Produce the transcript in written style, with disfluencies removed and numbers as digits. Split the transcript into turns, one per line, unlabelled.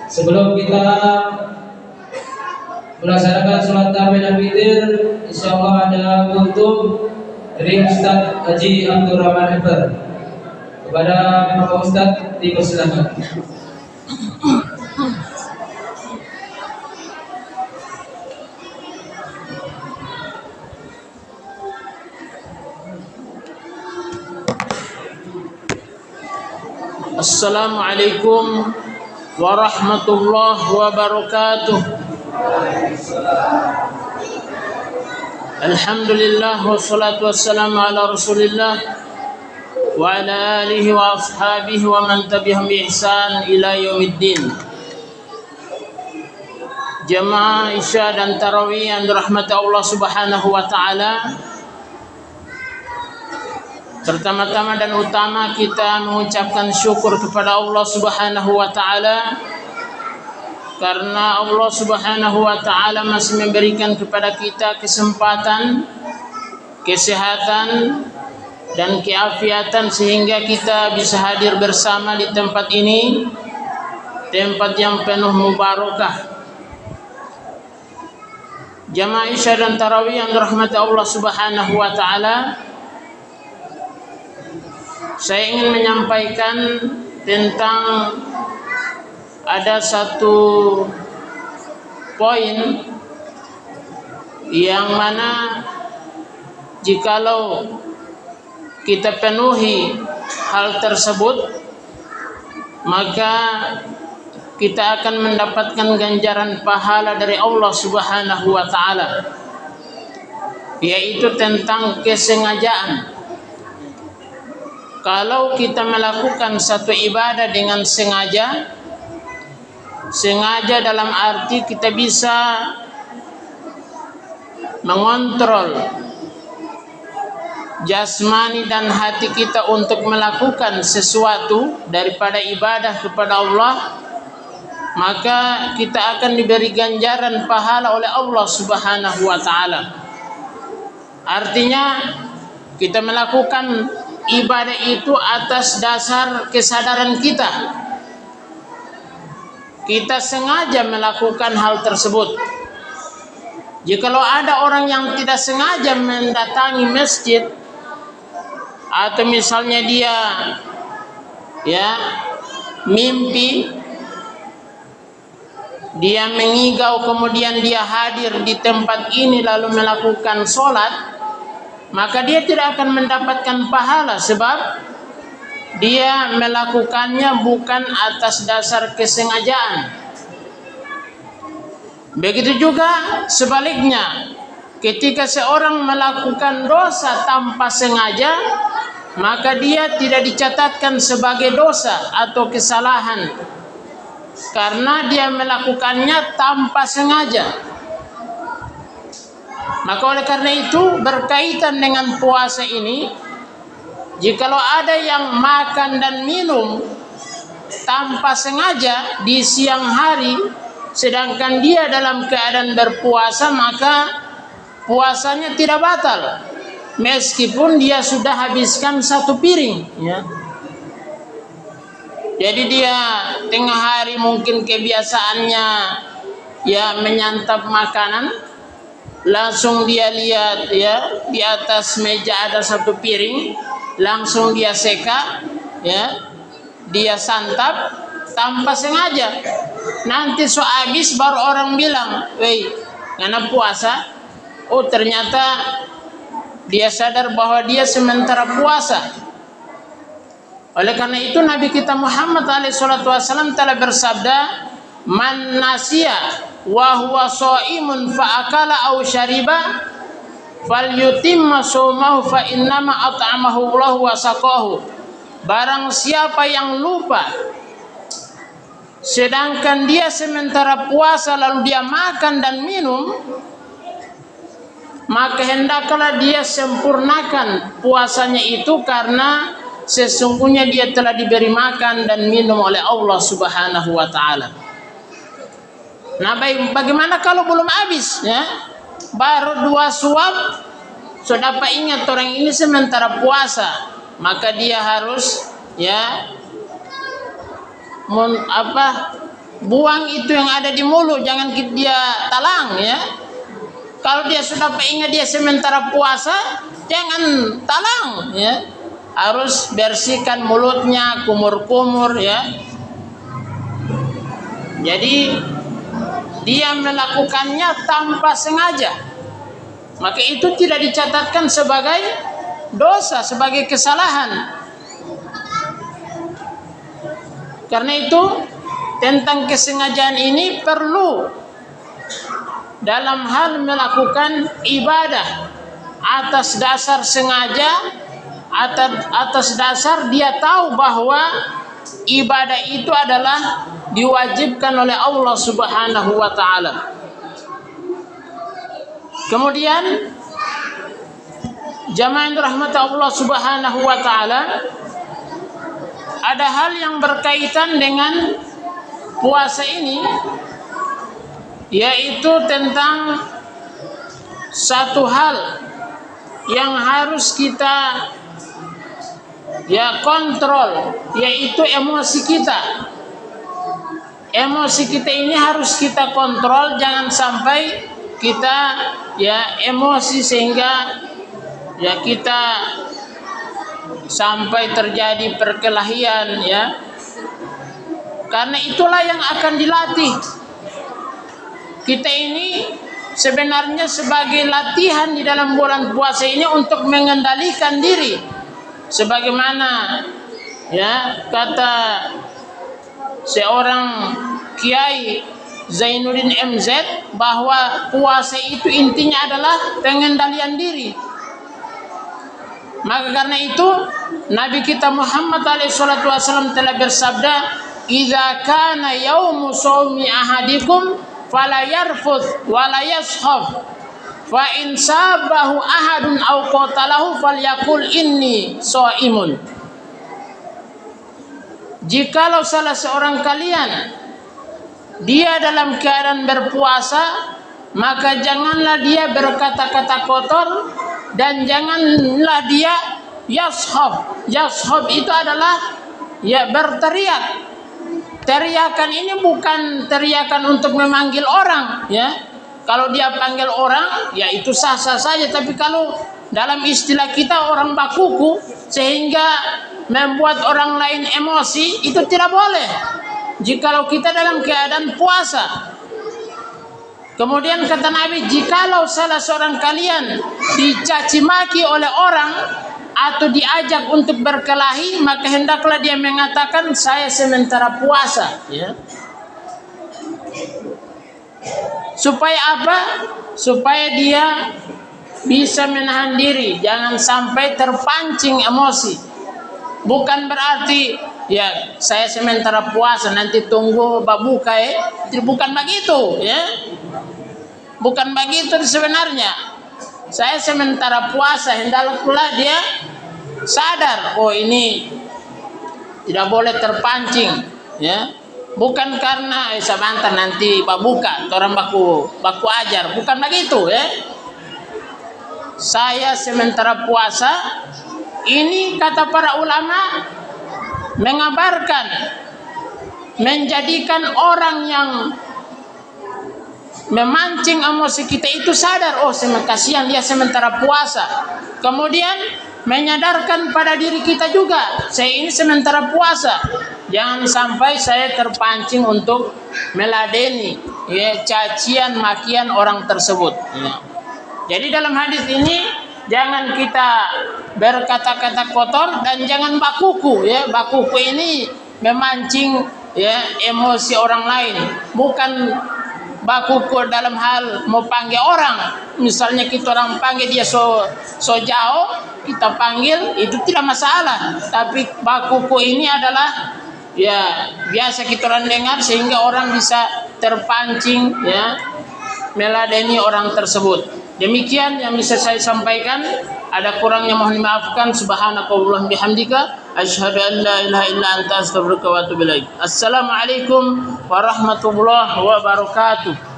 Sebelum kita melaksanakan sholat tarawih dan witir, insyaallah ada kuntum dari Ustaz Haji Abdul Rahman Eber. Kepada Bapak Ustaz dipersilakan.
Assalamualaikum warahmatullahi wabarakatuh. Alhamdulillah wassalatu wassalamu ala Rasulillah wa ala alihi wa ashabihi wa man tabi'ahum bi ihsan ila yaumiddin. Jamaah Isya dan Tarawih yang dirahmati Allah Subhanahu wa taala. Pertama-tama dan utama kita mengucapkan syukur kepada Allah Subhanahu wa taala karena Allah Subhanahu wa taala masih memberikan kepada kita kesempatan, kesehatan dan keafiatan sehingga kita bisa hadir bersama di tempat ini, tempat yang penuh mubarakah. Jamaah Isya dan Tarawih yang dirahmati Allah Subhanahu wa taala, saya ingin menyampaikan tentang ada satu poin yang mana jikalau kita penuhi hal tersebut maka kita akan mendapatkan ganjaran pahala dari Allah Subhanahu wa taala, yaitu tentang kesengajaan. Kalau kita melakukan satu ibadah dengan sengaja dalam arti kita bisa mengontrol jasmani dan hati kita untuk melakukan sesuatu daripada ibadah kepada Allah, maka kita akan diberi ganjaran pahala oleh Allah Subhanahu wa taala. Artinya kita melakukan ibadah itu atas dasar kesadaran kita. Kita sengaja melakukan hal tersebut. Jikalau ada orang yang tidak sengaja mendatangi masjid, atau misalnya dia mimpi, dia mengigau kemudian dia hadir di tempat ini lalu melakukan sholat, maka dia tidak akan mendapatkan pahala sebab dia melakukannya bukan atas dasar kesengajaan. Begitu juga sebaliknya, ketika seorang melakukan dosa tanpa sengaja, maka dia tidak dicatatkan sebagai dosa atau kesalahan karena dia melakukannya tanpa sengaja. Maka oleh karena itu berkaitan dengan puasa ini, jikalau ada yang makan dan minum tanpa sengaja di siang hari sedangkan dia dalam keadaan berpuasa, maka puasanya tidak batal meskipun dia sudah habiskan satu piring, ya. Jadi dia tengah hari mungkin kebiasaannya menyantap makanan, langsung dia lihat di atas meja ada satu piring, langsung dia seka, dia santap tanpa sengaja. Nanti habis baru orang bilang, "Wei, karena puasa." Oh, ternyata dia sadar bahwa dia sementara puasa. Oleh karena itu Nabi kita Muhammad SAW telah bersabda, "Man nasiya wa huwa shaimun fa akala aw syariba falyutimma shaumahu fa innama at'amahu Allah wa saqahu." Barang siapa yang lupa sedangkan dia sementara puasa lalu dia makan dan minum, maka hendaklah dia sempurnakan puasanya itu karena sesungguhnya dia telah diberi makan dan minum oleh Allah Subhanahu wa taala. Nah, bagaimana kalau belum habis, baru 2 suap sudah dapat ingat orang ini sementara puasa, maka dia harus buang itu yang ada di mulut, jangan dia talang ya. Kalau dia sudah ingat dia sementara puasa, jangan talang ya. Harus bersihkan mulutnya, kumur-kumur ya. Jadi dia melakukannya tanpa sengaja, maka itu tidak dicatatkan sebagai dosa, sebagai kesalahan. Karena itu tentang kesengajaan ini perlu dalam hal melakukan ibadah atas dasar sengaja, atas dasar dia tahu bahwa ibadah itu adalah diwajibkan oleh Allah Subhanahu wa taala. Kemudian jamaah yang dirahmati Allah Subhanahu wa taala, ada hal yang berkaitan dengan puasa ini, yaitu tentang satu hal yang harus kita kontrol, yaitu emosi kita. Emosi kita ini harus kita kontrol, jangan sampai kita emosi sehingga kita sampai terjadi perkelahian ya. Karena itulah yang akan dilatih. Kita ini sebenarnya sebagai latihan di dalam bulan puasa ini untuk mengendalikan diri. Sebagaimana kata seorang Kiai Zainuddin MZ, bahwa puasa itu intinya adalah pengendalian diri. Maka karena itu Nabi kita Muhammad SAW telah bersabda, "Idza kana yaumu shaumi ahadikum fala yarfuth wa la yashhab, fa in sabahu ahadun aw qatalahu falyaqul inni shaimun." Jikalau salah seorang kalian dia dalam keadaan berpuasa, maka janganlah dia berkata-kata kotor dan janganlah dia yashab. Yashab itu adalah berteriak. Teriakan ini bukan teriakan untuk memanggil orang ya. Kalau dia panggil orang itu sah-sah saja, tapi kalau dalam istilah kita orang bakuku sehingga membuat orang lain emosi, itu tidak boleh jikalau kita dalam keadaan puasa. Kemudian kata Nabi, jikalau salah seorang kalian dicaci maki oleh orang atau diajak untuk berkelahi, maka hendaklah dia mengatakan, saya sementara puasa ya. Supaya apa? Supaya dia bisa menahan diri, jangan sampai terpancing emosi. Bukan berarti saya sementara puasa nanti tunggu berbuka bukan begitu ya. Bukan begitu sebenarnya. Saya sementara puasa, hendaklah dia sadar, oh ini tidak boleh terpancing ya. Bukan karena sebentar nanti berbuka orang baku ajar, bukan begitu ya. Saya sementara puasa, ini kata para ulama mengabarkan, menjadikan orang yang memancing emosi kita itu sadar, oh kasihan dia sementara puasa. Kemudian menyadarkan pada diri kita juga, saya ini sementara puasa. Jangan sampai saya terpancing untuk meladeni cacian makian orang tersebut ya. Jadi dalam hadis ini jangan kita berkata-kata kotor dan jangan bakuku ya. Bakuku ini memancing emosi orang lain. Bukan bakuku dalam hal mau panggil orang. Misalnya kita orang panggil dia so jauh, kita panggil, itu tidak masalah. Tapi bakuku ini adalah biasa kita orang dengar sehingga orang bisa terpancing meladeni orang tersebut. Demikian yang bisa saya sampaikan. Ada kurangnya mohon dimaafkan. Subhanakallahumma bihamdika asyhadu an la ilaha illa anta astaghfiruka wa atubu ilaik. Assalamualaikum warahmatullahi wabarakatuh.